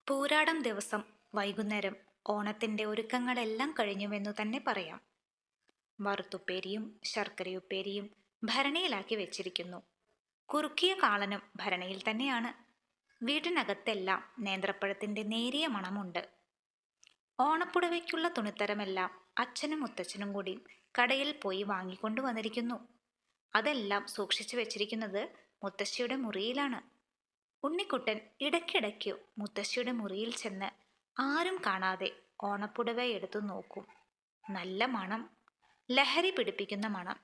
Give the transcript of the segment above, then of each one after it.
പൂരാടം ദിവസം വൈകുന്നേരം ഓണത്തിന്റെ ഒരുക്കങ്ങളെല്ലാം കഴിഞ്ഞുവെന്നു തന്നെ പറയാം. വറുത്തുപ്പേരിയും ശർക്കരയുപ്പേരിയും ഭരണിയിലാക്കി വെച്ചിരിക്കുന്നു. കുറുക്കിയ കാളനും ഭരണിയിൽ തന്നെയാണ്. വീട്ടിനകത്തെല്ലാം നേന്ത്രപ്പഴത്തിന്റെ നേരിയ മണമുണ്ട്. ഓണപ്പുടവയ്ക്കുള്ള തുണിത്തരമെല്ലാം അച്ഛനും മുത്തച്ഛനും കൂടി കടയിൽ പോയി വാങ്ങിക്കൊണ്ടു വന്നിരിക്കുന്നു. അതെല്ലാം സൂക്ഷിച്ചു വെച്ചിരിക്കുന്നത് മുത്തശ്ശിയുടെ മുറിയിലാണ്. ഉണ്ണിക്കുട്ടൻ ഇടയ്ക്കിടയ്ക്ക് മുത്തശ്ശിയുടെ മുറിയിൽ ചെന്ന് ആരും കാണാതെ ഓണപ്പുടവ എടുത്തു നോക്കും. നല്ല മണം, ലഹരി പിടിപ്പിക്കുന്ന മണം.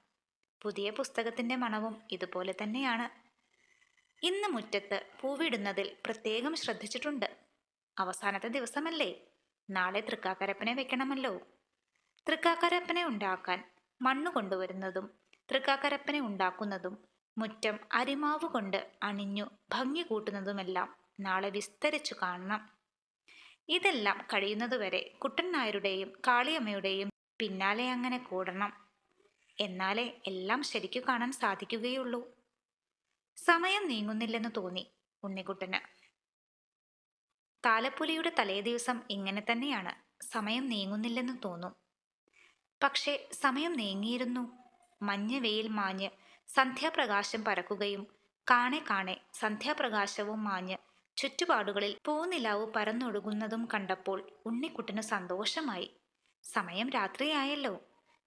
പുതിയ പുസ്തകത്തിന്റെ മണവും ഇതുപോലെ തന്നെയാണ്. ഇന്ന് മുറ്റത്ത് പൂവിടുന്നതിൽ പ്രത്യേകം ശ്രദ്ധിച്ചിട്ടുണ്ട്. അവസാനത്തെ ദിവസമല്ലേ, നാളെ തൃക്കാക്കരപ്പനെ വെക്കണമല്ലോ. തൃക്കാക്കരപ്പനെ ഉണ്ടാക്കാൻ മണ്ണ് കൊണ്ടുവരുന്നതും തൃക്കാക്കരപ്പനെ ഉണ്ടാക്കുന്നതും മുറ്റം അരിമാവ് കൊണ്ട് അണിഞ്ഞു ഭംഗി കൂട്ടുന്നതുമെല്ലാം നാളെ വിസ്തരിച്ചു കാണണം. ഇതെല്ലാം കഴിയുന്നതുവരെ കുട്ടൻ നായരുടെയും കാളിയമ്മയുടെയും പിന്നാലെ അങ്ങനെ കൂടണം. എന്നാലേ എല്ലാം ശരിക്കു കാണാൻ സാധിക്കുകയുള്ളൂ. സമയം നീങ്ങുന്നില്ലെന്ന് തോന്നി ഉണ്ണിക്കുട്ടന്. താലപ്പൊലിയുടെ തലേദിവസം ഇങ്ങനെ തന്നെയാണ്, സമയം നീങ്ങുന്നില്ലെന്ന് തോന്നും. പക്ഷേ സമയം നീങ്ങിയിരുന്നു. മഞ്ഞ വെയിൽ മാഞ്ഞ് സന്ധ്യാപ്രകാശം പരക്കുകയും കാണെ കാണെ സന്ധ്യാപ്രകാശവും മാഞ്ഞ് ചുറ്റുപാടുകളിൽ പൂനിലാവ് പരന്നൊഴുകുന്നതും കണ്ടപ്പോൾ ഉണ്ണിക്കുട്ടന് സന്തോഷമായി. സമയം രാത്രിയായല്ലോ,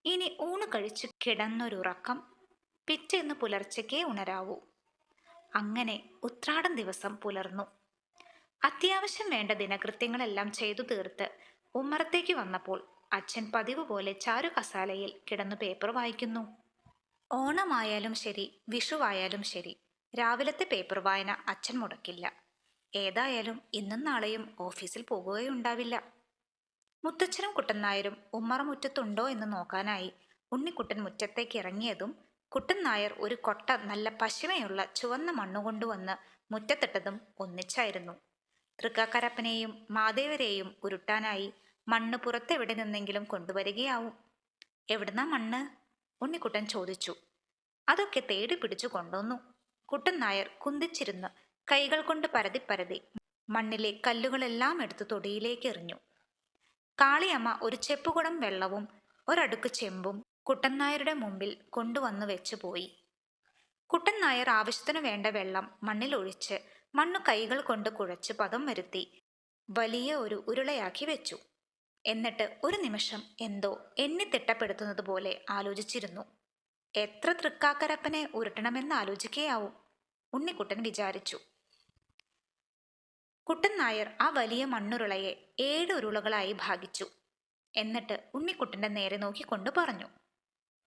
ഇനി ഊണ് കഴിച്ചു കിടന്നൊരുറക്കം, പിറ്റേന്ന് പുലർച്ചയ്ക്കേ ഉണരാവൂ. അങ്ങനെ ഉത്രാടം ദിവസം പുലർന്നു. അത്യാവശ്യം വേണ്ട ദിനകൃത്യങ്ങളെല്ലാം ചെയ്തു തീർത്ത് ഉമ്മറത്തേക്ക് വന്നപ്പോൾ അച്ഛൻ പതിവ് പോലെ ചാരു കസാലയിൽ കിടന്നു പേപ്പർ വായിക്കുന്നു. ഓണമായാലും ശരി, വിഷുവായാലും ശരി, രാവിലത്തെ പേപ്പർ വായന അച്ഛൻ മുടക്കില്ല. ഏതായാലും ഇന്നും നാളെയും ഓഫീസിൽ പോകുകയുണ്ടാവില്ല. മുത്തച്ഛനും കുട്ടൻ നായരും ഉമ്മറ മുറ്റത്തുണ്ടോ എന്ന് നോക്കാനായി ഉണ്ണിക്കുട്ടൻ മുറ്റത്തേക്ക് ഇറങ്ങിയതും കുട്ടൻ നായർ ഒരു കൊട്ട നല്ല പശിമയുള്ള ചുവന്ന മണ്ണുകൊണ്ടുവന്ന് മുറ്റത്തിട്ടതും ഒന്നിച്ചായിരുന്നു. തൃക്കാക്കരപ്പനെയും മാദേവരെയും ഉരുട്ടാനായി മണ്ണ് പുറത്തെവിടെ നിന്നെങ്കിലും കൊണ്ടുവരികയാവും. എവിടുന്നാ മണ്ണ്? ഉണ്ണിക്കുട്ടൻ ചോദിച്ചു. അതൊക്കെ തേടി പിടിച്ചു കൊണ്ടുവന്നു. കുട്ടൻ നായർ കുന്തിച്ചിരുന്ന് കൈകൾ കൊണ്ട് പരതി പരതി മണ്ണിലെ കല്ലുകളെല്ലാം എടുത്ത് തൊടിയിലേക്ക് എറിഞ്ഞു. കാളിയമ്മ ഒരു ചെപ്പുകുടം വെള്ളവും ഒരടുക്ക് ചെമ്പും കുട്ടൻ നായരുടെ മുമ്പിൽ കൊണ്ടുവന്നു വെച്ചു പോയി. കുട്ടൻ നായർ ആവശ്യത്തിനു വേണ്ട വെള്ളം മണ്ണിലൊഴിച്ച് മണ്ണു കൈകൾ കൊണ്ട് കുഴച്ച് പദം വരുത്തി വലിയ ഒരു ഉരുളയാക്കി വെച്ചു. എന്നിട്ട് ഒരു നിമിഷം എന്തോ എണ്ണി തിട്ടപ്പെടുത്തുന്നത് പോലെ ആലോചിച്ചിരുന്നു. എത്ര തൃക്കാക്കരപ്പനെ ഉരുട്ടണമെന്ന് ആലോചിക്കുകയാവും, ഉണ്ണിക്കുട്ടൻ വിചാരിച്ചു. കുട്ടൻ നായർ ആ വലിയ മണ്ണുരുളയെ 7 ഉരുളകളായി ഭാഗിച്ചു. എന്നിട്ട് ഉണ്ണിക്കുട്ടന്റെ നേരെ നോക്കിക്കൊണ്ട് പറഞ്ഞു,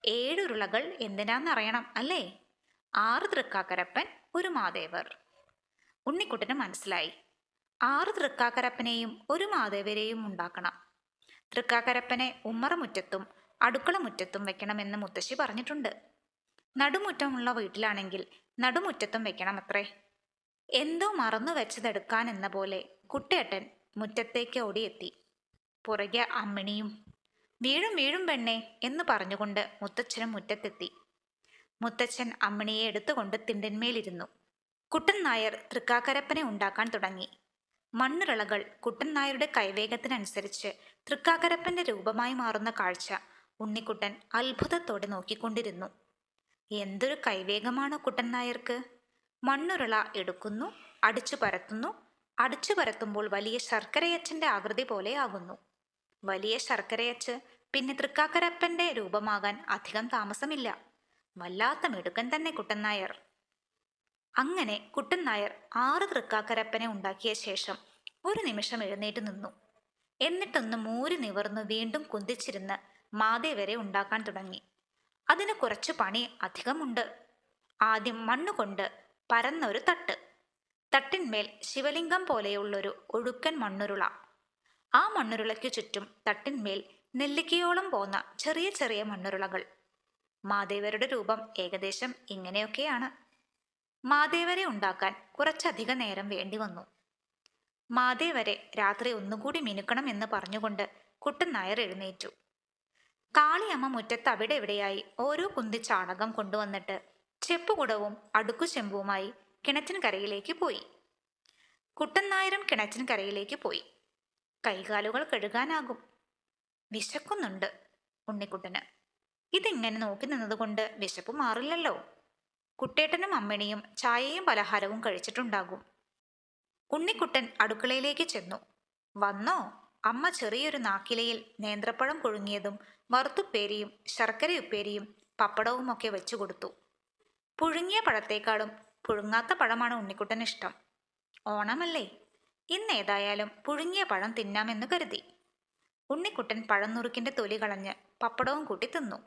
7 ഉരുളകൾ എന്തിനാന്നറിയണം അല്ലേ? 6 തൃക്കാക്കരപ്പൻ, ഒരു മാദേവർ. ഉണ്ണിക്കുട്ടന് മനസ്സിലായി. 6 തൃക്കാക്കരപ്പനെയും ഒരു മാദേവരെയും ഉണ്ടാക്കണം. തൃക്കാക്കരപ്പനെ ഉമ്മറമുറ്റത്തും അടുക്കള മുറ്റത്തും വെക്കണമെന്ന് മുത്തശ്ശി പറഞ്ഞിട്ടുണ്ട്. നടുമുറ്റമുള്ള വീട്ടിലാണെങ്കിൽ നടുമുറ്റത്തും വെക്കണമത്രേ. എന്തോ മറന്നു വെച്ചതെടുക്കാൻ എന്ന പോലെ കുട്ടേട്ടൻ മുറ്റത്തേക്ക് ഓടിയെത്തി. പുറകെ അമ്മിണിയും. വീഴും വീഴും പെണ്ണേ എന്ന് പറഞ്ഞുകൊണ്ട് മുത്തച്ഛനും മുറ്റത്തെത്തി. മുത്തച്ഛൻ അമ്മിണിയെ എടുത്തുകൊണ്ട് തിണ്ടിന്മേലിരുന്നു. കുട്ടൻ നായർ തൃക്കാക്കരപ്പനെ ഉണ്ടാക്കാൻ തുടങ്ങി. മണ്ണുരുളകൾ കുട്ടൻ നായരുടെ കൈവേഗത്തിനനുസരിച്ച് തൃക്കാക്കരപ്പന്റെ രൂപമായി മാറുന്ന കാഴ്ച ഉണ്ണിക്കുട്ടൻ അത്ഭുതത്തോടെ നോക്കിക്കൊണ്ടിരുന്നു. എന്തൊരു കൈവേഗമാണോ കുട്ടൻ നായർക്ക്! മണ്ണുരുള എടുക്കുന്നു, അടിച്ചു പരത്തുന്നു, അടിച്ചു പരത്തുമ്പോൾ വലിയ ശർക്കരയച്ചന്റെ ആകൃതി പോലെ ആകുന്നു. വലിയ ശർക്കരയച്ച് പിന്നെ തൃക്കാക്കരപ്പന്റെ രൂപമാകാൻ അധികം താമസമില്ല. വല്ലാത്ത മിടുക്കൻ തന്നെ കുട്ടൻ നായർ. അങ്ങനെ കുട്ടൻ നായർ 6 തൃക്കാക്കരപ്പനെ ഉണ്ടാക്കിയ ശേഷം ഒരു നിമിഷം എഴുന്നേറ്റ് നിന്നു. എന്നിട്ടൊന്ന് മൂരി നിവർന്ന് വീണ്ടും കുന്തിച്ചിരുന്ന് മാദേവരെ ഉണ്ടാക്കാൻ തുടങ്ങി. അതിന് കുറച്ചു പണി അധികമുണ്ട്. ആദ്യം മണ്ണുകൊണ്ട് പരന്നൊരു തട്ട്, തട്ടിന്മേൽ ശിവലിംഗം പോലെയുള്ളൊരു ഒഴുക്കൻ മണ്ണുരുള, ആ മണ്ണുരുളയ്ക്കു ചുറ്റും തട്ടിന്മേൽ നെല്ലിക്കയോളം പോന്ന ചെറിയ ചെറിയ മണ്ണുരുളകൾ. മാദേവരുടെ രൂപം ഏകദേശം ഇങ്ങനെയൊക്കെയാണ്. മാദേവരെ ഉണ്ടാക്കാൻ കുറച്ചധിക നേരം വേണ്ടി വന്നു. മാദേവരെ രാത്രി ഒന്നുകൂടി മിനുക്കണം എന്ന് പറഞ്ഞുകൊണ്ട് കുട്ടൻ നായർ എഴുന്നേറ്റു. കാളിയമ്മ മുറ്റത്ത് അവിടെ എവിടെയായി ഓരോ കുന്തി ചാണകം കൊണ്ടുവന്നിട്ട് ചെപ്പുകുടവും അടുക്കു ചെമ്പുമായി കിണറ്റിൻ കരയിലേക്ക് പോയി. കുട്ടൻ നായരും കിണറ്റിൻകരയിലേക്ക് പോയി. കൈകാലുകൾ കഴുകാനാകും. വിശക്കുന്നുണ്ട് ഉണ്ണിക്കുട്ടന്. ഇതിങ്ങനെ നോക്കി നിന്നതുകൊണ്ട് വിശപ്പ് മാറില്ലല്ലോ. കുട്ടേട്ടനും അമ്മിണിയും ചായയും പലഹാരവും കഴിച്ചിട്ടുണ്ടാകും. ഉണ്ണിക്കുട്ടൻ അടുക്കളയിലേക്ക് ചെന്നു. വന്നോ? അമ്മ ചെറിയൊരു നാക്കിലയിൽ നേന്ത്രപ്പഴം പുഴുങ്ങിയതും വറുത്തുപ്പേരിയും ശർക്കരയുപ്പേരിയും പപ്പടവുമൊക്കെ വെച്ചു കൊടുത്തു. പുഴുങ്ങിയ പഴത്തേക്കാളും പുഴുങ്ങാത്ത പഴമാണ് ഉണ്ണിക്കുട്ടന് ഇഷ്ടം. ഓണമല്ലേ, ഇന്നേതായാലും പുഴുങ്ങിയ പഴം തിന്നാമെന്ന് കരുതി. ഉണ്ണിക്കുട്ടൻ പഴം നുറുക്കിന്റെ തൊലി കളഞ്ഞ് പപ്പടവും കൂട്ടി തിന്നു.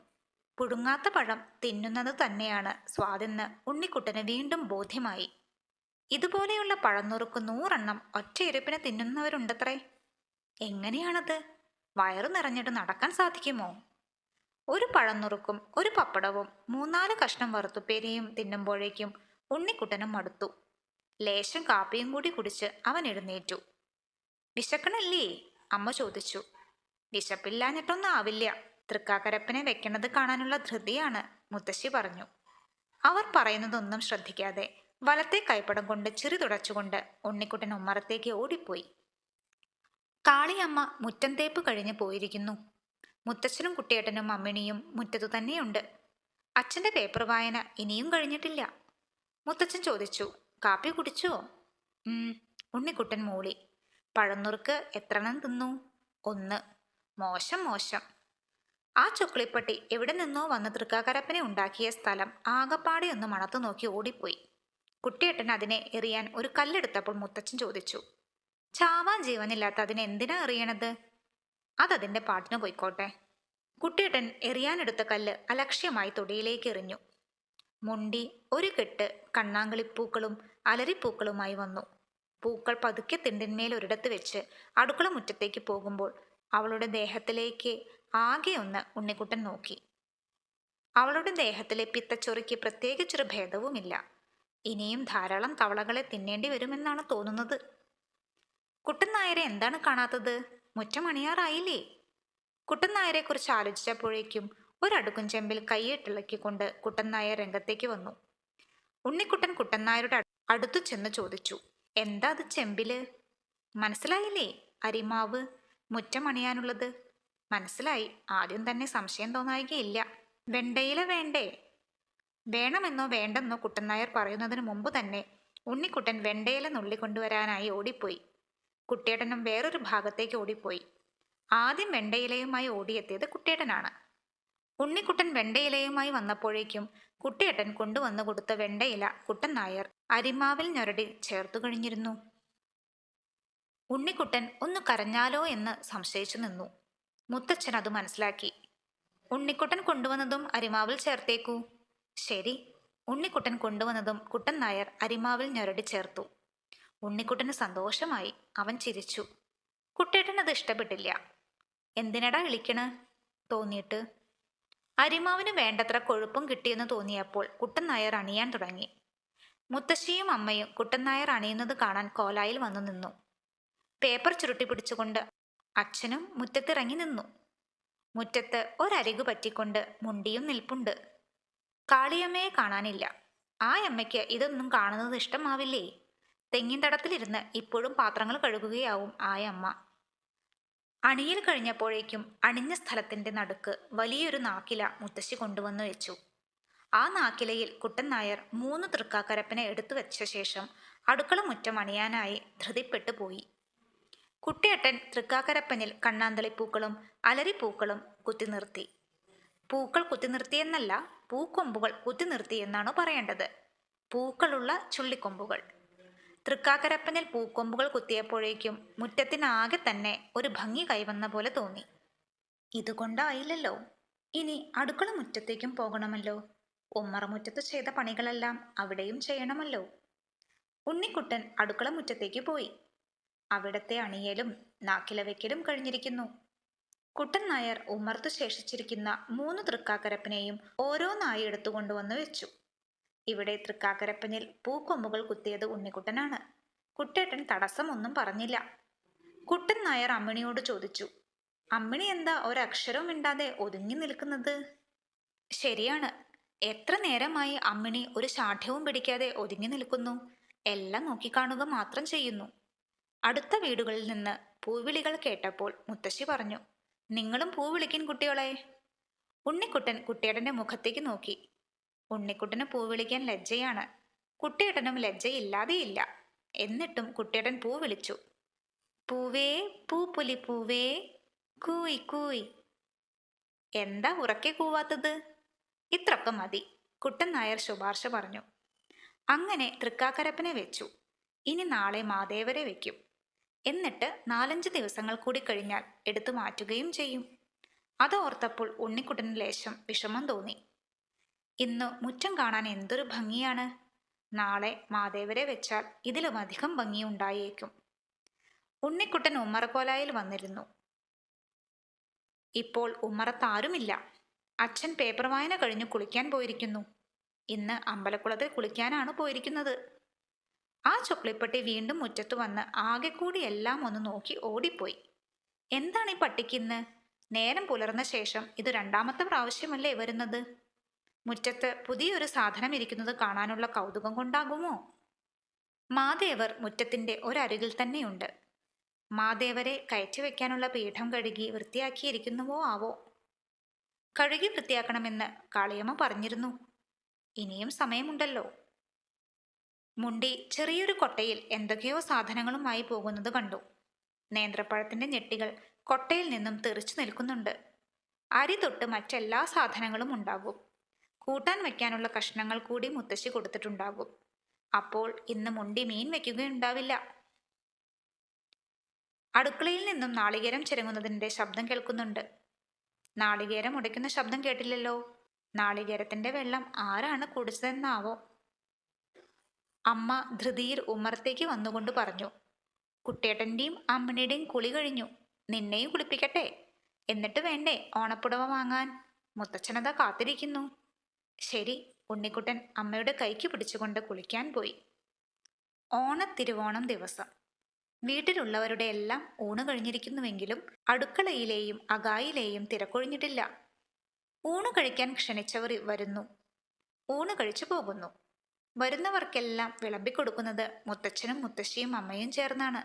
പുഴുങ്ങാത്ത പഴം തിന്നുന്നത് തന്നെയാണ് സ്വാദെന്ന് ഉണ്ണിക്കുട്ടന് വീണ്ടും ബോധ്യമായി. ഇതുപോലെയുള്ള പഴനുറുക്ക് 100 ഒറ്റയിരുപ്പിന് തിന്നുന്നവരുണ്ടത്രേ. എങ്ങനെയാണത്? വയറു നിറഞ്ഞിട്ട് നടക്കാൻ സാധിക്കുമോ? ഒരു പഴനുറുക്കും ഒരു പപ്പടവും 3-4 കഷ്ണം വറുത്തുപ്പേരിയും തിന്നുമ്പോഴേക്കും ഉണ്ണിക്കുട്ടനും മടുത്തു. ലേശം കാപ്പിയും കൂടി കുടിച്ച് അവൻ എഴുന്നേറ്റു. വിശക്കണല്ലേ? അമ്മ ചോദിച്ചു. വിശപ്പില്ലാഞ്ഞിട്ടൊന്നും ആവില്ല. തൃക്കാക്കരപ്പനെ വെക്കണത് കാണാനുള്ള ധൃതിയാണ്, മുത്തശ്ശി പറഞ്ഞു. അവർ പറയുന്നതൊന്നും ശ്രദ്ധിക്കാതെ വലത്തെ കൈപ്പടം കൊണ്ട് ചിറി തുടച്ചുകൊണ്ട് ഉണ്ണിക്കുട്ടൻ ഉമ്മറത്തേക്ക് ഓടിപ്പോയി. കാളിയമ്മ മുറ്റം തേപ്പ് കഴിഞ്ഞ് പോയിരിക്കുന്നു. മുത്തച്ഛനും കുട്ടിയേട്ടനും അമ്മിണിയും മുറ്റത്തു തന്നെയുണ്ട്. അച്ഛന്റെ പേപ്പർ വായന ഇനിയും കഴിഞ്ഞിട്ടില്ല. മുത്തച്ഛൻ ചോദിച്ചു. കാപ്പി കുടിച്ചോ? ഉണ്ണിക്കുട്ടൻ മൂളി. പഴന്നുറുക്ക് എത്രണ്ണം തിന്നു? 1. മോശം മോശം. ആ ചുക്ലിപ്പട്ടി എവിടെ നിന്നോ വന്ന് തൃക്കാക്കരപ്പനെ ഉണ്ടാക്കിയ സ്ഥലം ആകപ്പാടെ ഒന്ന് മണത്തു നോക്കി ഓടിപ്പോയി. കുട്ടിയേട്ടൻ അതിനെ എറിയാൻ ഒരു കല്ലെടുത്തപ്പോൾ മുത്തച്ഛൻ ചോദിച്ചു. ചാവാൻ ജീവനില്ലാത്ത അതിനെ എന്തിനാ എറിയണത്? അതതിന്റെ പാട്ടിന് പോയിക്കോട്ടെ. കുട്ടിയേട്ടൻ എറിയാനെടുത്ത കല്ല് അലക്ഷ്യമായി തൊടിയിലേക്ക് എറിഞ്ഞു. മുണ്ടി ഒരു കെട്ട് കണ്ണാങ്കളിപ്പൂക്കളും അലരിപ്പൂക്കളുമായി വന്നു. പൂക്കൾ പതുക്കെ തിണ്ടിന്മേൽ ഒരിടത്ത് വെച്ച് അടുക്കള മുറ്റത്തേക്ക് പോകുമ്പോൾ അവളുടെ ദേഹത്തിലേക്ക് ആകെ ഒന്ന് ഉണ്ണിക്കുട്ടൻ നോക്കി. അവളുടെ ദേഹത്തിലെ പിത്തച്ചൊറിക്ക് പ്രത്യേകിച്ചൊരു ഭേദവുമില്ല. ഇനിയും ധാരാളം തവളകളെ തിന്നേണ്ടി വരുമെന്നാണ് തോന്നുന്നത്. കുട്ടൻ നായരെ എന്താണ് കാണാത്തത്? മുറ്റം അണിയാറായില്ലേ? കുട്ടൻ നായരെ കുറിച്ച് ആലോചിച്ചപ്പോഴേക്കും ഒരടുക്കും ചെമ്പിൽ കൈയിട്ടിളക്കിക്കൊണ്ട് കുട്ടൻ നായർ രംഗത്തേക്ക് വന്നു. ഉണ്ണിക്കുട്ടൻ കുട്ടൻ നായരുടെ അടുത്തു ചെന്ന് ചോദിച്ചു. എന്താ അത് ചെമ്പില്? മനസ്സിലായില്ലേ? അരിമാവ് മുറ്റം അണിയാനുള്ളത്. മനസ്സിലായി. ആദ്യം തന്നെ സംശയം തോന്നായികയില്ല. വെണ്ടയില വേണ്ടേ? വേണമെന്നോ വേണ്ടെന്നോ കുട്ടൻ നായർ പറയുന്നതിന് മുമ്പ് തന്നെ ഉണ്ണിക്കുട്ടൻ വെണ്ടയില നുള്ളിക്കൊണ്ടുവരാനായി ഓടിപ്പോയി. കുട്ടിയേട്ടനും വേറൊരു ഭാഗത്തേക്ക് ഓടിപ്പോയി. ആദ്യം വെണ്ടയിലയുമായി ഓടിയെത്തിയത് കുട്ടിയേട്ടനാണ്. ഉണ്ണിക്കുട്ടൻ വെണ്ടയിലയുമായി വന്നപ്പോഴേക്കും കുട്ടിയേട്ടൻ കൊണ്ടുവന്നു കൊടുത്ത വെണ്ടയില കുട്ടൻ നായർ അരിമാവിൽ ഞൊരടി ചേർത്തു കഴിഞ്ഞിരുന്നു. ഉണ്ണിക്കുട്ടൻ ഒന്ന് കരഞ്ഞാലോ എന്ന് സംശയിച്ചു നിന്നു. മുത്തച്ഛൻ അത് മനസ്സിലാക്കി. ഉണ്ണിക്കുട്ടൻ കൊണ്ടുവന്നതും അരിമാവിൽ ചേർത്തേക്കൂ. ശരി. ഉണ്ണിക്കുട്ടൻ കൊണ്ടുവന്നതും കുട്ടൻ നായർ അരിമാവിൽ ഞൊരടി ചേർത്തു. ഉണ്ണിക്കുട്ടന് സന്തോഷമായി. അവൻ ചിരിച്ചു. കുട്ടേട്ടൻ അത് ഇഷ്ടപ്പെട്ടില്ല. എന്തിനടാ ഇളിക്കണ് തോന്നിയിട്ട്? അരിമാവിന് വേണ്ടത്ര കൊഴുപ്പും കിട്ടിയെന്ന് തോന്നിയപ്പോൾ കുട്ടൻ നായർ അണിയാൻ തുടങ്ങി. മുത്തശ്ശിയും അമ്മയും കുട്ടൻ നായർ അണിയുന്നത് കാണാൻ കോലായിൽ വന്നു നിന്നു. പേപ്പർ ചുരുട്ടി പിടിച്ചുകൊണ്ട് അച്ഛനും മുറ്റത്തിറങ്ങി നിന്നു. മുറ്റത്ത് ഒരരികു പറ്റിക്കൊണ്ട് മുണ്ടിയും നിൽപ്പുണ്ട്. കാളിയമ്മയെ കാണാനില്ല. ആ അമ്മയ്ക്ക് ഇതൊന്നും കാണുന്നത് ഇഷ്ടമാവില്ലേ? തെങ്ങിൻ തടത്തിലിരുന്ന് ഇപ്പോഴും പാത്രങ്ങൾ കഴുകുകയാവും ആ അമ്മ. അണിയിൽ കഴിഞ്ഞപ്പോഴേക്കും അണിഞ്ഞ സ്ഥലത്തിന്റെ നടുക്ക് വലിയൊരു നാക്കില മുത്തശ്ശി കൊണ്ടുവന്നു വെച്ചു. ആ നാക്കിലയിൽ കുട്ടൻ നായർ 3 തൃക്കാക്കരപ്പനെ എടുത്തു വെച്ച ശേഷം അടുക്കള മുറ്റം അണിയാനായി ധൃതിപ്പെട്ടു പോയി. കുട്ടിയേട്ടൻ തൃക്കാക്കരപ്പനിൽ കണ്ണാന്തളിപ്പൂക്കളും അലരിപ്പൂക്കളും കുത്തിനിർത്തി. പൂക്കൾ കുത്തിനിർത്തിയെന്നല്ല, പൂക്കൊമ്പുകൾ കുത്തിനിർത്തിയെന്നാണ് പറയേണ്ടത്. പൂക്കളുള്ള ചുള്ളിക്കൊമ്പുകൾ. തൃക്കാക്കരപ്പനിൽ പൂക്കൊമ്പുകൾ കുത്തിയപ്പോഴേക്കും മുറ്റത്തിനാകെ തന്നെ ഒരു ഭംഗി കൈവന്ന പോലെ തോന്നി. ഇതുകൊണ്ടായില്ലല്ലോ, ഇനി അടുക്കള മുറ്റത്തേക്കും പോകണമല്ലോ. ഉമ്മറമുറ്റത്ത് ചെയ്ത പണികളെല്ലാം അവിടെയും ചെയ്യണമല്ലോ. ഉണ്ണിക്കുട്ടൻ അടുക്കള മുറ്റത്തേക്ക് പോയി. അവിടത്തെ അണിയലും നാക്കില വെക്കലും കഴിഞ്ഞിരിക്കുന്നു. കുട്ടൻ നായർ ഉമ്മർത്തു ശേഷിച്ചിരിക്കുന്ന 3 തൃക്കാക്കരപ്പനെയും ഓരോന്നായി എടുത്തുകൊണ്ടുവന്ന് വെച്ചു. ഇവിടെ തൃക്കാക്കരപ്പനിൽ പൂക്കൊമ്പുകൾ കുത്തിയത് ഉണ്ണിക്കുട്ടനാണ്. കുട്ടേട്ടൻ തടസ്സമൊന്നും പറഞ്ഞില്ല. കുട്ടൻ നായർ അമ്മിണിയോട് ചോദിച്ചു. അമ്മിണി എന്താ ഒരക്ഷരവും മിണ്ടാതെ ഒതുങ്ങി നിൽക്കുന്നത്? ശരിയാണ്, എത്ര നേരമായി അമ്മിണി ഒരു ശാഠ്യവും പിടിക്കാതെ ഒതുങ്ങി നിൽക്കുന്നു. എല്ലാം നോക്കിക്കാണുക മാത്രം ചെയ്യുന്നു. അടുത്ത വീടുകളിൽ നിന്ന് പൂവിളികൾ കേട്ടപ്പോൾ മുത്തശ്ശി പറഞ്ഞു, നിങ്ങളും പൂ വിളിക്കിൻ കുട്ടികളെ. ഉണ്ണിക്കുട്ടൻ കുട്ടിയേട്ടന്റെ മുഖത്തേക്ക് നോക്കി. ഉണ്ണിക്കുട്ടന് പൂ വിളിക്കാൻ ലജ്ജയാണ്. കുട്ടിയേട്ടനും ലജ്ജയില്ലാതെയില്ല. എന്നിട്ടും കുട്ടിയേട്ടൻ പൂ വിളിച്ചു. പൂവേ പൂപ്പൊലി പൂവേ, കൂയ് കൂയ്. എന്താ ഉറക്കെ കൂവാത്തത്? ഇത്രയൊക്കെ മതി, കുട്ടൻ നായർ ശുപാർശ പറഞ്ഞു. അങ്ങനെ തൃക്കാക്കരപ്പനെ വെച്ചു. ഇനി നാളെ മാദേവരെ വെക്കും. എന്നിട്ട് 4-5 ദിവസങ്ങൾ കൂടി കഴിഞ്ഞാൽ എടുത്തു മാറ്റുകയും ചെയ്യും. അത് ഓർത്തപ്പോൾ ഉണ്ണിക്കുട്ടന് ലേശം വിഷമം തോന്നി. ഇന്ന് മുറ്റം കാണാൻ എന്തൊരു ഭംഗിയാണ്. നാളെ മാദേവരെ വെച്ചാൽ ഇതിലുമധികം ഭംഗിയുണ്ടായേക്കും. ഉണ്ണിക്കുട്ടൻ ഉമ്മറക്കോലായിൽ വന്നിരുന്നു. ഇപ്പോൾ ഉമ്മറത്താരുമില്ല. അച്ഛൻ പേപ്പർ വായന കഴിഞ്ഞു കുളിക്കാൻ പോയിരിക്കുന്നു. ഇന്ന് അമ്പലക്കുളത്തിൽ കുളിക്കാനാണ് പോയിരിക്കുന്നത്. ആ ചൊക്ലിപ്പട്ടി വീണ്ടും മുറ്റത്തു വന്ന് ആകെ കൂടി എല്ലാം ഒന്ന് നോക്കി ഓടിപ്പോയി. എന്താണ് ഈ പട്ടിക്കിന്ന്? നേരം പുലർന്ന ശേഷം ഇത് 2ാമത്തെ പ്രാവശ്യമല്ലേ വരുന്നത്? മുറ്റത്ത് പുതിയൊരു സാധനം ഇരിക്കുന്നത് കാണാനുള്ള കൗതുകം കൊണ്ടാകുമോ? മാദേവർ മുറ്റത്തിന്റെ ഒരരികിൽ തന്നെയുണ്ട്. മാദേവരെ കയറ്റി വെക്കാനുള്ള പീഠം കഴുകി വൃത്തിയാക്കിയിരിക്കുന്നുവോ ആവോ? കഴുകി വൃത്തിയാക്കണമെന്ന് കാളിയമ്മ പറഞ്ഞിരുന്നു. ഇനിയും സമയമുണ്ടല്ലോ. മുണ്ടി ചെറിയൊരു കൊട്ടയിൽ എന്തൊക്കെയോ സാധനങ്ങളുമായി പോകുന്നത് കണ്ടു. നേന്ത്രപ്പഴത്തിന്റെ ഞെട്ടികൾ കൊട്ടയിൽ നിന്നും തെറിച്ചു നിൽക്കുന്നുണ്ട്. അരി തൊട്ട് മറ്റെല്ലാ സാധനങ്ങളും ഉണ്ടാകും. കൂട്ടാൻ വെക്കാനുള്ള കഷ്ണങ്ങൾ കൂടി മുത്തശ്ശി കൊടുത്തിട്ടുണ്ടാകും. അപ്പോൾ ഇന്ന് മുണ്ടി മീൻ വെക്കുകയുണ്ടാവില്ല. അടുക്കളയിൽ നിന്നും നാളികേരം ചിരങ്ങുന്നതിന്റെ ശബ്ദം കേൾക്കുന്നുണ്ട്. നാളികേരം ഉടയ്ക്കുന്ന ശബ്ദം കേട്ടില്ലല്ലോ. നാളികേരത്തിന്റെ വെള്ളം ആരാണ് കുടിച്ചതെന്നാവോ? അമ്മ ധൃതിയിൽ ഉമ്മറത്തേക്ക് വന്നുകൊണ്ട് പറഞ്ഞു, കുട്ടിയേട്ടന്റെയും അമ്മിണിയുടെയും കുളി കഴിഞ്ഞു. നിന്നെയും കുളിപ്പിക്കട്ടെ? എന്നിട്ട് വേണ്ടേ ഓണപ്പുടവ വാങ്ങാൻ? മുത്തച്ഛനതാ കാത്തിരിക്കുന്നു. ശരി. ഉണ്ണിക്കുട്ടൻ അമ്മയുടെ കൈക്ക് പിടിച്ചുകൊണ്ട് കുളിക്കാൻ പോയി. ഓണത്തിരുവോണം ദിവസം വീട്ടിലുള്ളവരുടെ എല്ലാം ഊണ് കഴിഞ്ഞിരിക്കുന്നുവെങ്കിലും അടുക്കളയിലെയും അകായിലെയും തിരക്കൊഴിഞ്ഞിട്ടില്ല. ഊണ് കഴിക്കാൻ ക്ഷണിച്ചവർ വരുന്നു, ഊണ് കഴിച്ചു പോകുന്നു. വരുന്നവർക്കെല്ലാം വിളമ്പിക്കൊടുക്കുന്നത് മുത്തച്ഛനും മുത്തശ്ശിയും അമ്മയും ചേർന്നാണ്.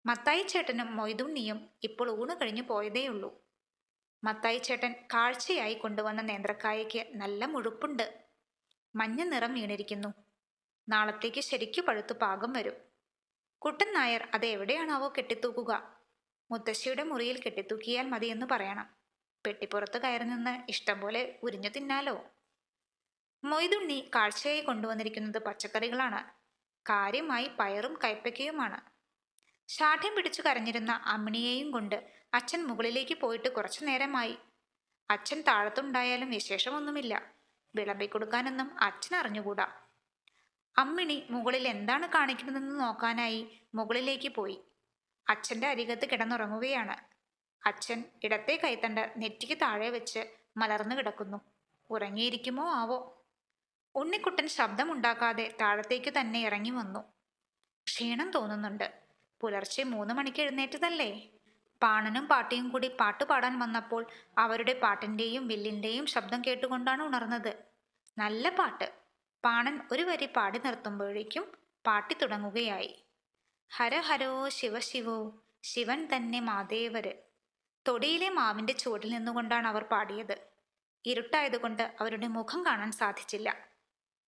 മത്തായി ചേട്ടനും മൊയ്തുണ്ണിയും ഇപ്പോൾ ഊണ് കഴിഞ്ഞു പോയതേയുള്ളൂ. മത്തായി ചേട്ടൻ കാഴ്ചയായി കൊണ്ടുവന്ന നേന്ത്രക്കായയ്ക്ക് നല്ല മുഴുപ്പുണ്ട്. മഞ്ഞ നിറം വീണിരിക്കുന്നു. നാളത്തേക്ക് ശരിക്കു പഴുത്തു പാകം വരും. കുട്ടൻ നായർ അത് എവിടെയാണാവോ കെട്ടിത്തൂക്കുക? മുത്തശ്ശിയുടെ മുറിയിൽ കെട്ടിത്തൂക്കിയാൽ മതിയെന്ന് പറയണം. പെട്ടിപ്പുറത്ത് കയറി നിന്ന് ഇഷ്ടം പോലെ ഉരിഞ്ഞു തിന്നാലോ. മൊയ്തുണ്ണി കാഴ്ചയായി കൊണ്ടുവന്നിരിക്കുന്നത് പച്ചക്കറികളാണ്. കാര്യമായി പയറും കൈപ്പയ്ക്കയുമാണ്. ശാഠ്യം പിടിച്ചു കരഞ്ഞിരുന്ന അമ്മിണിയെയും കൊണ്ട് അച്ഛൻ മുകളിലേക്ക് പോയിട്ട് കുറച്ചു നേരമായി. അച്ഛൻ താഴത്തുണ്ടായാലും വിശേഷമൊന്നുമില്ല. വിളമ്പിക്കൊടുക്കാനൊന്നും അച്ഛൻ അറിഞ്ഞുകൂടാ. അമ്മിണി മുകളിൽ എന്താണ് കാണിക്കുന്നതെന്ന് നോക്കാനായി മുകളിലേക്ക് പോയി. അച്ഛൻ്റെ അരികത്ത് കിടന്നുറങ്ങുകയാണ്. അച്ഛൻ ഇടത്തെ കൈത്തണ്ട നെറ്റിക്ക് താഴെ വെച്ച് മലർന്നു കിടക്കുന്നു. ഉറങ്ങിയിരിക്കുമോ ആവോ? ഉണ്ണിക്കുട്ടൻ ശബ്ദമുണ്ടാക്കാതെ താഴത്തേക്ക് തന്നെ ഇറങ്ങി വന്നു. ക്ഷീണം തോന്നുന്നുണ്ട്. പുലർച്ചെ 3 മണിക്ക് എഴുന്നേറ്റതല്ലേ. പാണനും പാട്ടിയും കൂടി പാട്ടുപാടാൻ വന്നപ്പോൾ അവരുടെ പാട്ടിൻ്റെയും വില്ലിൻ്റെയും ശബ്ദം കേട്ടുകൊണ്ടാണ് ഉണർന്നത്. നല്ല പാട്ട്. പാണൻ ഒരു വരി പാടി നിർത്തുമ്പോഴേക്കും പാട്ടി തുടങ്ങുകയായി. ഹര ഹരോ ശിവശിവോ, ശിവൻ തന്നെ മാദേവര്. തൊടിയിലെ മാവിന്റെ ചുവട്ടിൽ നിന്നുകൊണ്ടാണ് അവർ പാടിയത്. ഇരുട്ടായതുകൊണ്ട് അവരുടെ മുഖം കാണാൻ സാധിച്ചില്ല.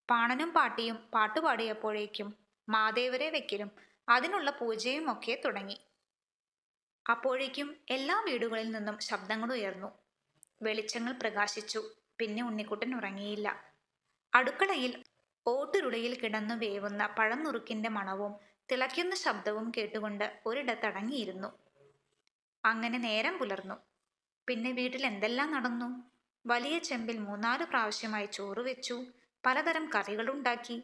പാണനും പാട്ടിയും പാട്ടുപാടിയപ്പോഴേക്കും മാദേവരെ വെക്കലും അതിനുള്ള പൂജയും ഒക്കെ തുടങ്ങി. അപ്പോഴേക്കും എല്ലാ വീടുകളിൽ നിന്നും ശബ്ദങ്ങൾ ഉയർന്നു. വെളിച്ചങ്ങൾ പ്രകാശിച്ചു. പിന്നെ ഉണ്ണിക്കുട്ടൻ ഉറങ്ങിയില്ല. അടുക്കളയിൽ ഓട്ടുരുളയിൽ കിടന്നു വേവുന്ന പഴനുറുക്കിന്റെ മണവും തിളയ്ക്കുന്ന ശബ്ദവും കേട്ടുകൊണ്ട് ഒരിടത്തടങ്ങിയിരുന്നു. അങ്ങനെ നേരം പുലർന്നു. പിന്നെ വീട്ടിൽ എന്തെല്ലാം നടന്നു. വലിയ ചെമ്പിൽ 3-4 പ്രാവശ്യമായി ചോറ് വെച്ചു. പലതരം കറികളുണ്ടാക്കി.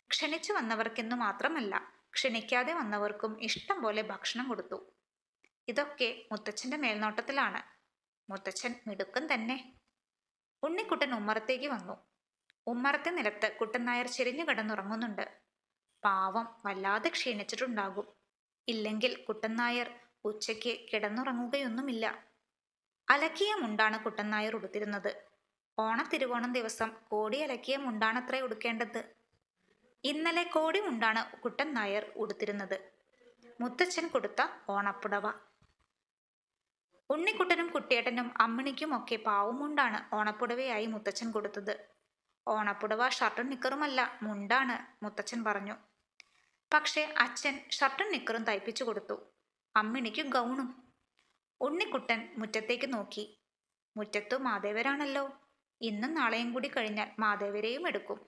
ക്ഷണിച്ചു വന്നവർക്കെന്നു മാത്രമല്ല, ക്ഷണിക്കാതെ വന്നവർക്കും ഇഷ്ടം പോലെ ഭക്ഷണം കൊടുത്തു. ഇതൊക്കെ മുത്തച്ഛന്റെ മേൽനോട്ടത്തിലാണ്. മുത്തച്ഛൻ മിടുക്കൻ തന്നെ. ഉണ്ണിക്കുട്ടൻ ഉമ്മറത്തേക്ക് വന്നു. ഉമ്മറത്തെ നിലത്ത് കുട്ടൻ നായർ ചെരിഞ്ഞു കിടന്നുറങ്ങുന്നുണ്ട്. പാവം, വല്ലാതെ ക്ഷീണിച്ചിട്ടുണ്ടാകും. ഇല്ലെങ്കിൽ കുട്ടൻ നായർ ഉച്ചയ്ക്ക് കിടന്നുറങ്ങുകയൊന്നുമില്ല. അലക്കിയ മുണ്ടാണ് കുട്ടൻ നായർ ഉടുത്തിരുന്നത്. ഓണത്തിരുവോണം ദിവസം കോടി അലക്കിയ മുണ്ടാണത്രേ ഉടുക്കേണ്ടത്. ഇന്നലെ കോടിമുണ്ടാണ് കുട്ടൻ നായർ ഉടുത്തിരുന്നത്. മുത്തച്ഛൻ കൊടുത്ത ഓണപ്പുടവ. ഉണ്ണിക്കുട്ടനും കുട്ടിയേട്ടനും അമ്മിണിക്കും ഒക്കെ പാവുമുണ്ടാണ് ഓണപ്പുടവയായി മുത്തച്ഛൻ കൊടുത്തത്. ഓണപ്പുടവ ഷർട്ടും നിക്കറുമല്ല, മുണ്ടാണ്, മുത്തച്ഛൻ പറഞ്ഞു. പക്ഷെ അച്ഛൻ ഷർട്ടും നിക്കറും തയ്പ്പിച്ചു കൊടുത്തു. അമ്മിണിക്ക് ഗൗണും. ഉണ്ണിക്കുട്ടൻ മുറ്റത്തേക്ക് നോക്കി. മുറ്റത്തു മാദേവരാണല്ലോ. ഇന്നും നാളെയും കൂടി കഴിഞ്ഞാൽ മാദേവരെയും എടുക്കും.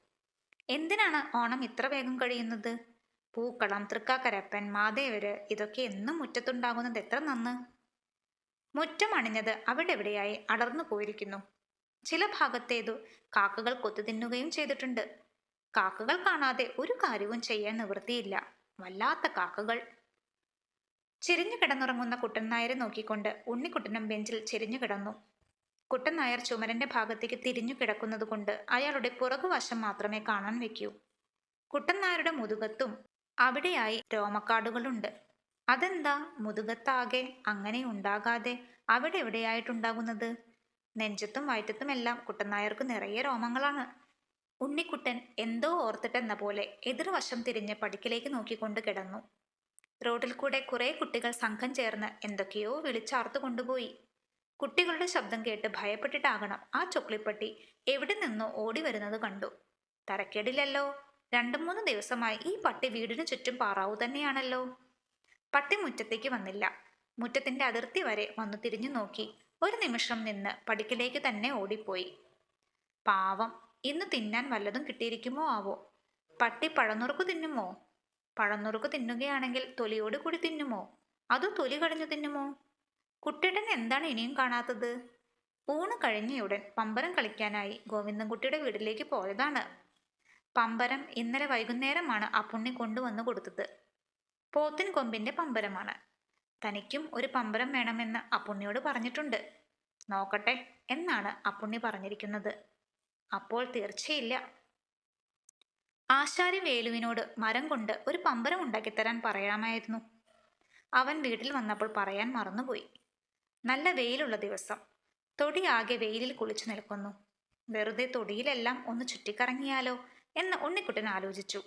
എന്തിനാണ് ഓണം ഇത്ര വേഗം കഴിയുന്നത്? പൂക്കളം, തൃക്കാക്കരപ്പൻ, മാദേവര് ഇതൊക്കെ എന്നും മുറ്റത്തുണ്ടാകുന്നത് എത്ര നന്ന്. മുറ്റം അണിഞ്ഞത് അവിടെവിടെയായി അടർന്നു പോയിരിക്കുന്നു. ചില ഭാഗത്തേതു കാക്കകൾ കൊത്തു തിന്നുകയും ചെയ്തിട്ടുണ്ട്. കാക്കകൾ കാണാതെ ഒരു കാര്യവും ചെയ്യാൻ നിവൃത്തിയില്ല. വല്ലാത്ത കാക്കകൾ. ചെരിഞ്ഞു കിടന്നുറങ്ങുന്ന കുട്ടൻ നായരെ നോക്കിക്കൊണ്ട് ഉണ്ണിക്കുട്ടനും ബെഞ്ചിൽ ചെരിഞ്ഞു കിടന്നു. കുട്ടൻ നായർ ചുമരന്റെ ഭാഗത്തേക്ക് തിരിഞ്ഞു കിടക്കുന്നത് കൊണ്ട് അയാളുടെ പുറകുവശം മാത്രമേ കാണാൻ വെക്കൂ. കുട്ടൻ നായരുടെ മുതുകത്തും അവിടെയായി രോമക്കാടുകളുണ്ട്. അതെന്താ മുതുകത്താകെ അങ്ങനെ ഉണ്ടാകാതെ അവിടെ എവിടെയായിട്ടുണ്ടാകുന്നത്? നെഞ്ചത്തും വയറ്റത്തുമെല്ലാം കുട്ടൻ നായർക്ക് നിറയെ രോമങ്ങളാണ്. ഉണ്ണിക്കുട്ടൻ എന്തോ ഓർത്തിട്ടെന്ന പോലെ എതിർവശം തിരിഞ്ഞ് പടിക്കലേക്ക് നോക്കിക്കൊണ്ട് കിടന്നു. റോഡിൽ കൂടെ കുറെ കുട്ടികൾ സംഘം ചേർന്ന് എന്തൊക്കെയോ വിളിച്ചാർത്തു കൊണ്ടുപോയി. കുട്ടികളുടെ ശബ്ദം കേട്ട് ഭയപ്പെട്ടിട്ടാകണം ആ ചൊക്ലിപ്പട്ടി എവിടെ നിന്നോ ഓടി വരുന്നത് കണ്ടു. തരക്കേടില്ലല്ലോ, 2-3 ദിവസമായി ഈ പട്ടി വീടിനു ചുറ്റും പാറാവു തന്നെയാണല്ലോ. പട്ടി മുറ്റത്തേക്ക് വന്നില്ല. മുറ്റത്തിന്റെ അതിർത്തി വരെ വന്നു തിരിഞ്ഞു നോക്കി ഒരു നിമിഷം നിന്ന് പടിക്കലേക്ക് തന്നെ ഓടിപ്പോയി. പാവം, ഇന്ന് തിന്നാൻ വല്ലതും കിട്ടിയിരിക്കുമോ ആവോ? പട്ടി പഴനുറുക്ക് തിന്നുമോ? പഴനുറുക്ക് തിന്നുകയാണെങ്കിൽ തൊലിയോട് കൂടി തിന്നുമോ? അതോ തൊലി കടിഞ്ഞു തിന്നുമോ? കുട്ടിയേട്ടൻ എന്താണ് ഇനിയും കാണാത്തത്? ഊണ് കഴിഞ്ഞയുടൻ പമ്പരം കളിക്കാനായി ഗോവിന്ദൻകുട്ടിയുടെ വീട്ടിലേക്ക് പോയതാണ്. പമ്പരം ഇന്നലെ വൈകുന്നേരമാണ് അപ്പുണ്ണി കൊണ്ടുവന്നു കൊടുത്തത്. പോത്തിൻ കൊമ്പിന്റെ പമ്പരമാണ്. തനിക്കും ഒരു പമ്പരം വേണമെന്ന് അപ്പുണ്ണിയോട് പറഞ്ഞിട്ടുണ്ട്. നോക്കട്ടെ എന്നാണ് അപ്പുണ്ണി പറഞ്ഞിരിക്കുന്നത്. അപ്പോൾ തീർച്ചയില്ല. ആശാരി വേലുവിനോട് മരം കൊണ്ട് ഒരു പമ്പരം ഉണ്ടാക്കിത്തരാൻ പറയാമായിരുന്നു. അവൻ വീട്ടിൽ വന്നപ്പോൾ പറയാൻ മറന്നുപോയി. നല്ല വെയിലുള്ള ദിവസം. തൊടിയാകെ വെയിലിൽ കുളിച്ചു നിൽക്കുന്നു. വെറുതെ തൊടിയിലെല്ലാം ഒന്ന് ചുറ്റിക്കറങ്ങിയാലോ എന്ന് ഉണ്ണിക്കുട്ടൻ ആലോചിച്ചു.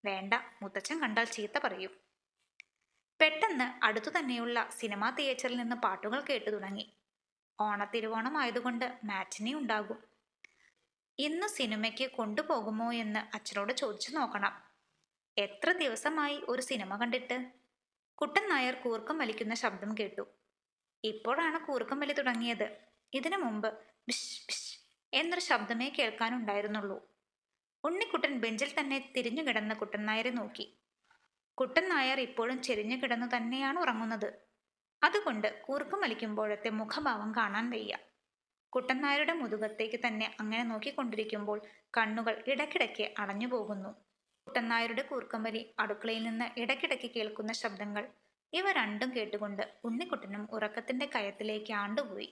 വേണ്ട, മുത്തച്ഛൻ കണ്ടാൽ ചീത്ത പറയും. പെട്ടെന്ന് അടുത്തു തന്നെയുള്ള സിനിമാ തിയേറ്ററിൽ നിന്ന് പാട്ടുകൾ കേട്ടു തുടങ്ങി. ഓണത്തിരുവോണമായതുകൊണ്ട് മാറ്റിനി ഉണ്ടാകും. ഇന്ന് സിനിമയ്ക്ക് കൊണ്ടുപോകുമോ എന്ന് അച്ഛനോട് ചോദിച്ചു നോക്കണം. എത്ര ദിവസമായി ഒരു സിനിമ കണ്ടിട്ട്? കുട്ടൻ നായർ കൂർക്കം വലിക്കുന്ന ശബ്ദം കേട്ടു. ഇപ്പോഴാണ് കൂർക്കം വലി തുടങ്ങിയത്. ഇതിനു മുമ്പ് ബിഷ് ബിഷ് എന്നൊരു ശബ്ദമേ കേൾക്കാനുണ്ടായിരുന്നുള്ളൂ. ഉണ്ണിക്കുട്ടൻ ബെഞ്ചിൽ തന്നെ തിരിഞ്ഞു കിടന്ന കുട്ടൻ നായരെ നോക്കി. കുട്ടൻ നായർ ഇപ്പോഴും ചെരിഞ്ഞു കിടന്നു തന്നെയാണ് ഉറങ്ങുന്നത്. അതുകൊണ്ട് കൂർക്കം വലിക്കുമ്പോഴത്തെ മുഖഭാവം കാണാൻ വയ്യ. കുട്ടൻ നായരുടെ മുതുകത്തേക്ക് തന്നെ അങ്ങനെ നോക്കിക്കൊണ്ടിരിക്കുമ്പോൾ കണ്ണുകൾ ഇടയ്ക്കിടയ്ക്ക് അടഞ്ഞു പോകുന്നു. കുട്ടൻ നായരുടെ കൂർക്കം വലി, അടുക്കളയിൽ നിന്ന് ഇടയ്ക്കിടയ്ക്ക് കേൾക്കുന്ന ശബ്ദങ്ങൾ, ഇവ രണ്ടും കേട്ടുകൊണ്ട് ഉണ്ണിക്കുട്ടനും ഉറക്കത്തിന്റെ കയത്തിലേക്ക് ആണ്ടുപോയി.